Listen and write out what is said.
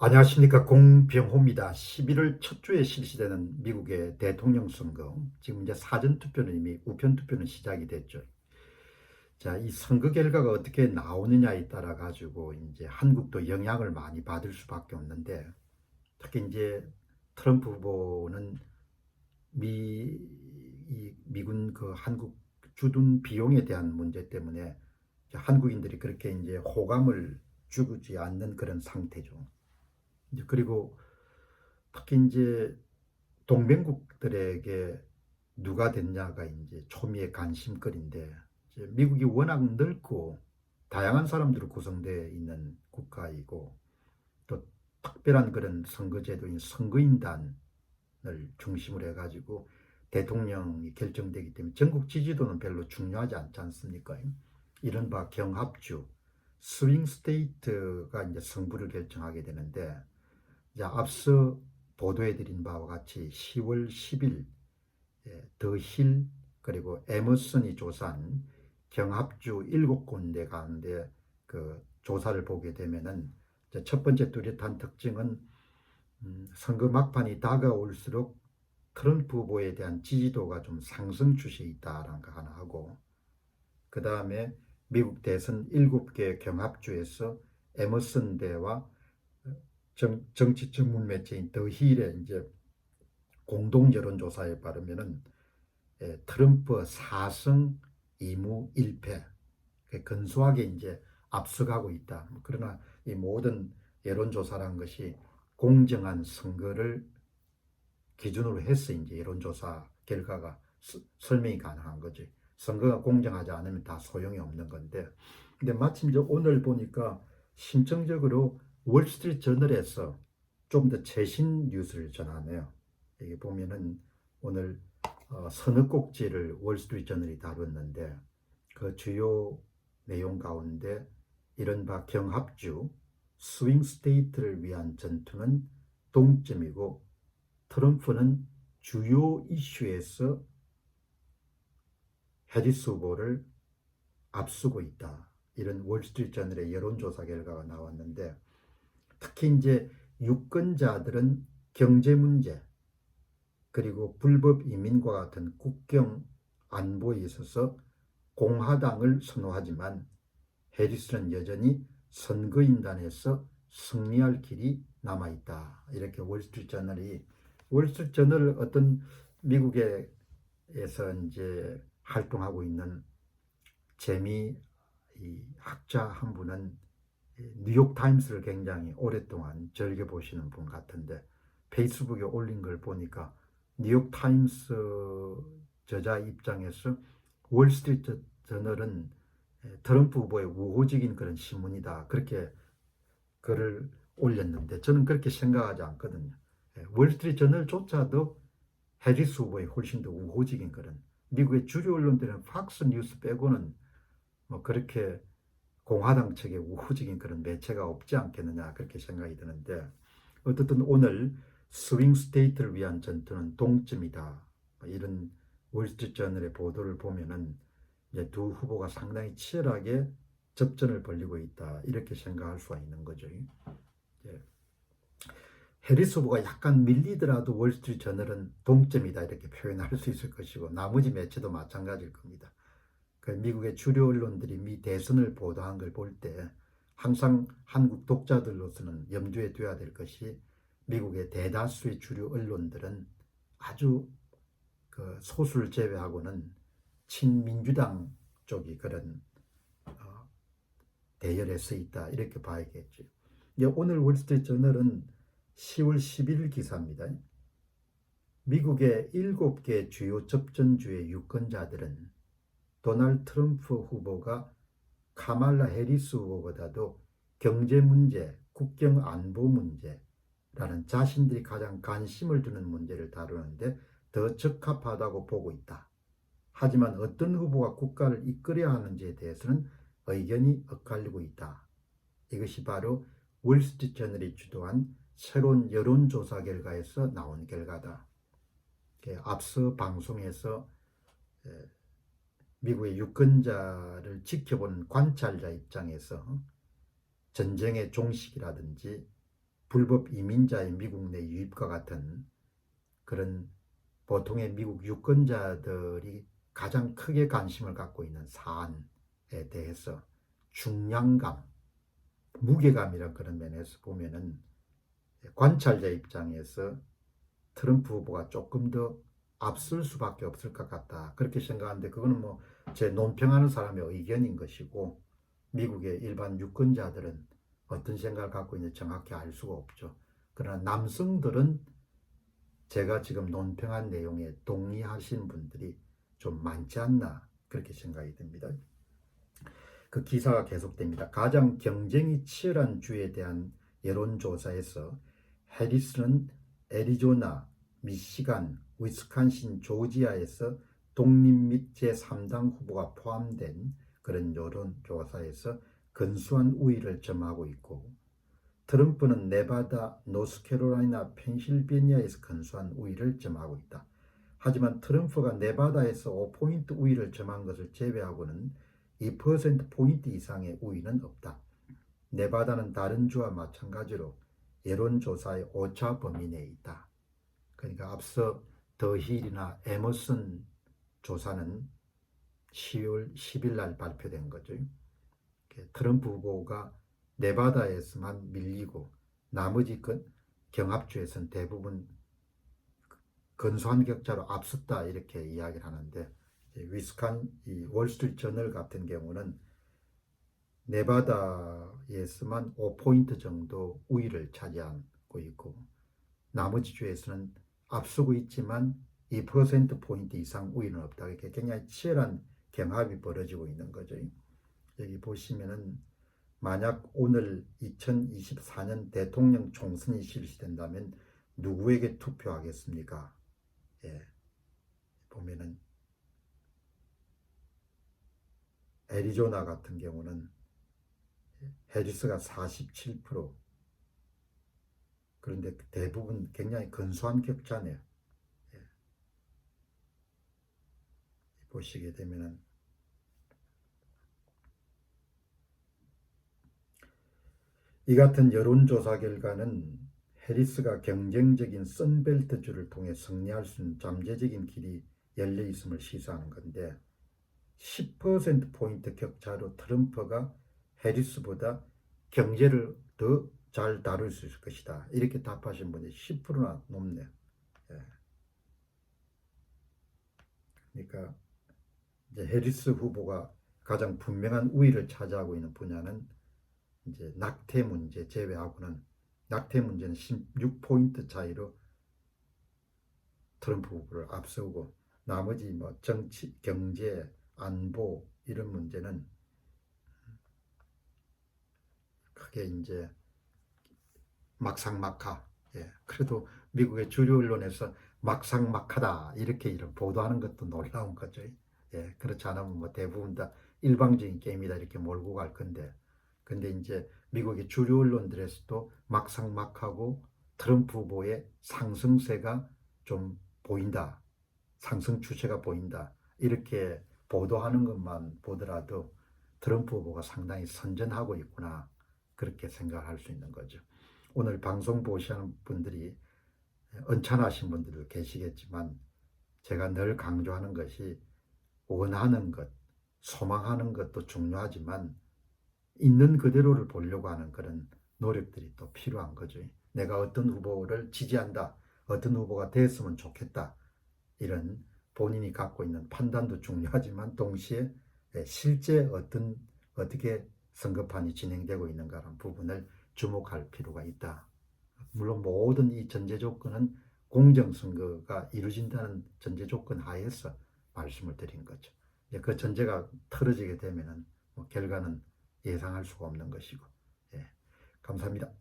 안녕하십니까, 공병호입니다. 11월 첫 주에 실시되는 미국의 대통령 선거, 지금 이제 사전 투표는 이미 우편 투표는 시작이 됐죠. 자, 이 선거 결과가 어떻게 나오느냐에 따라 가지고 이제 한국도 영향을 많이 받을 수밖에 없는데, 특히 이제 트럼프 후보는 미군 그 한국 주둔 비용에 대한 문제 때문에 이제 한국인들이 그렇게 이제 호감을 주지 않는 그런 상태죠. 이제 그리고 특히 이제 동맹국들에게 누가 됐냐가 이제 초미의 관심거리인데, 이제 미국이 워낙 넓고 다양한 사람들로 구성되어 있는 국가이고, 또 특별한 그런 선거제도인 선거인단을 중심으로 해가지고 대통령이 결정되기 때문에 전국 지지도는 별로 중요하지 않지 않습니까? 이른바 경합주 스윙 스테이트가 이제 승부를 결정하게 되는데, 이제 앞서 보도해드린 바와 같이 10월 10일 더힐 그리고 에머슨이 조사한 경합주 7군데 가운데 그 조사를 보게 되면은 첫 번째 뚜렷한 특징은 선거 막판이 다가올수록 트럼프 후보에 대한 지지도가 좀 상승 추세에 있다라는 거 하나 하고, 그 다음에 미국 대선 7개 경합주에서 에머슨 대와 정치 전문 매체인 더 힐의 이제 공동 여론조사에 따르면은 트럼프 4승 2무 1패 근소하게 이제 앞서가고 있다. 그러나 이 모든 여론조사란 것이 공정한 선거를 기준으로 해서 이제 여론조사 결과가 설명이 가능한 거지. 선거가 공정하지 않으면 다 소용이 없는 건데. 근데 마침 이제 오늘 보니까 심층적으로 월스트리트 저널에서 좀 더 최신 뉴스를 전하네요. 여기 보면은 오늘 서너 꼭지를 월스트리트 저널이 다뤘는데, 그 주요 내용 가운데 이른바 경합주 스윙 스테이트를 위한 전투는 동점이고 트럼프는 주요 이슈에서 해리스 후보를 앞서고 있다. 이런 월스트리트 저널의 여론조사 결과가 나왔는데, 특히 이제 유권자들은 경제 문제 그리고 불법 이민과 같은 국경 안보에 있어서 공화당을 선호하지만 해리스는 여전히 선거인단에서 승리할 길이 남아있다. 이렇게 월스트리트 저널 어떤 미국에서 이제 활동하고 있는 재미 학자 한 분은 뉴욕 타임스를 굉장히 오랫동안 즐겨 보시는 분 같은데, 페이스북에 올린 걸 보니까 뉴욕 타임스 저자 입장에서 월스트리트 저널은 트럼프 후보의 우호적인 그런 신문이다, 그렇게 글을 올렸는데 저는 그렇게 생각하지 않거든요. 월스트리트 저널조차도 해리스 후보의 훨씬 더 우호적인 그런, 미국의 주류 언론들은 팍스 뉴스 빼고는 뭐 그렇게 공화당 측에 우호적인 그런 매체가 없지 않겠느냐, 그렇게 생각이 드는데, 어쨌든 오늘 스윙 스테이트를 위한 전투는 동점이다, 이런 월스트리트 저널의 보도를 보면은 이제 두 후보가 상당히 치열하게 접전을 벌이고 있다, 이렇게 생각할 수가 있는 거죠. 예. 해리스 후보가 약간 밀리더라도 월스트리트 저널은 동점이다 이렇게 표현할 수 있을 것이고, 나머지 매체도 마찬가지일 겁니다. 그 미국의 주류 언론들이 미 대선을 보도한 걸 볼 때 항상 한국 독자들로서는 염두에 둬야 될 것이, 미국의 대다수의 주류 언론들은 아주 그 소수를 제외하고는 친민주당 쪽이 그런 대열에 서 있다, 이렇게 봐야겠죠. 오늘 월스트리트 저널은 10월 11일 기사입니다. 미국의 7개 주요 접전주의 유권자들은 도널드 트럼프 후보가 카말라 해리스 후보보다도 경제 문제, 국경 안보 문제라는 자신들이 가장 관심을 두는 문제를 다루는데 더 적합하다고 보고 있다. 하지만 어떤 후보가 국가를 이끌어야 하는지에 대해서는 의견이 엇갈리고 있다. 이것이 바로 월스트리트 저널이 주도한 새로운 여론조사 결과에서 나온 결과다. 앞서 방송에서 미국의 유권자를 지켜보는 관찰자 입장에서 전쟁의 종식이라든지 불법 이민자의 미국 내 유입과 같은 그런 보통의 미국 유권자들이 가장 크게 관심을 갖고 있는 사안에 대해서 중량감, 무게감이란 그런 면에서 보면은 관찰자 입장에서 트럼프 후보가 조금 더 앞설 수밖에 없을 것 같다. 그렇게 생각하는데 그거는 뭐 제 논평하는 사람의 의견인 것이고 미국의 일반 유권자들은 어떤 생각을 갖고 있는지 정확히 알 수가 없죠. 그러나 남성들은 제가 지금 논평한 내용에 동의하시는 분들이 좀 많지 않나 그렇게 생각이 듭니다. 그 기사가 계속됩니다. 가장 경쟁이 치열한 주에 대한 여론조사에서 해리스는 애리조나, 미시간, 위스콘신, 조지아에서 독립 및 제3당 후보가 포함된 그런 여론조사에서 근소한 우위를 점하고 있고 트럼프는 네바다, 노스캐롤라이나, 펜실베니아에서 근소한 우위를 점하고 있다. 하지만 트럼프가 네바다에서 5포인트 우위를 점한 것을 제외하고는 2%포인트 이상의 우위는 없다. 네바다는 다른 주와 마찬가지로 여론조사의 오차 범위 내에 있다. 그러니까 앞서 더 힐이나 에머슨 조사는 10월 10일 날 발표된 거죠. 트럼프 후보가 네바다에서만 밀리고 나머지 경합주에서는 대부분 근소한 격차로 앞섰다 이렇게 이야기를 하는데 이 월스트리트 저널 같은 경우는 네바다에서만 5포인트 정도 우위를 차지하고 있고 나머지 주에서는 앞서고 있지만 2%포인트 이상 우위는 없다. 이렇게 굉장히 치열한 경합이 벌어지고 있는 거죠. 여기 보시면은 만약 오늘 2024년 대통령 총선이 실시된다면 누구에게 투표하겠습니까? 예, 보면은 애리조나 같은 경우는 해리스가 47%, 그런데 대부분 굉장히 근소한 격차네요. 예, 보시게 되면은 이 같은 여론조사 결과는 해리스가 경쟁적인 선벨트주를 통해 승리할 수 있는 잠재적인 길이 열려 있음을 시사하는 건데 10%포인트 격차로 트럼프가 해리스보다 경제를 더 잘 다룰 수 있을 것이다. 이렇게 답하신 분이 10%나 넘네요. 예. 그러니까 이제 해리스 후보가 가장 분명한 우위를 차지하고 있는 분야는 이제 낙태 문제 제외하고는 낙태 문제는 16포인트 차이로 트럼프 후보를 앞서고 나머지 뭐 정치, 경제, 안보 이런 문제는 크게 이제 막상막하. 예. 그래도 미국의 주류 언론에서 막상막하다 이렇게 이런 보도하는 것도 놀라운 거죠. 예. 그렇지 않으면 뭐 대부분 다 일방적인 게임이다 이렇게 몰고 갈 건데. 근데 이제 미국의 주류 언론들에서도 막상막하고 트럼프 후보의 상승세가 좀 보인다. 상승 추세가 보인다. 이렇게 보도하는 것만 보더라도 트럼프 후보가 상당히 선전하고 있구나. 그렇게 생각할 수 있는 거죠. 오늘 방송 보시는 분들이 언짢아하신 분들도 계시겠지만 제가 늘 강조하는 것이 원하는 것, 소망하는 것도 중요하지만 있는 그대로를 보려고 하는 그런 노력들이 또 필요한 거죠. 내가 어떤 후보를 지지한다, 어떤 후보가 됐으면 좋겠다 이런 본인이 갖고 있는 판단도 중요하지만 동시에 실제 어떻게 선거판이 진행되고 있는가라는 부분을 주목할 필요가 있다. 물론 모든 이 전제 조건은 공정선거가 이루어진다는 전제 조건 하에서 말씀을 드린 거죠. 그 전제가 틀어지게 되면은 뭐 결과는 예상할 수가 없는 것이고. 예, 감사합니다.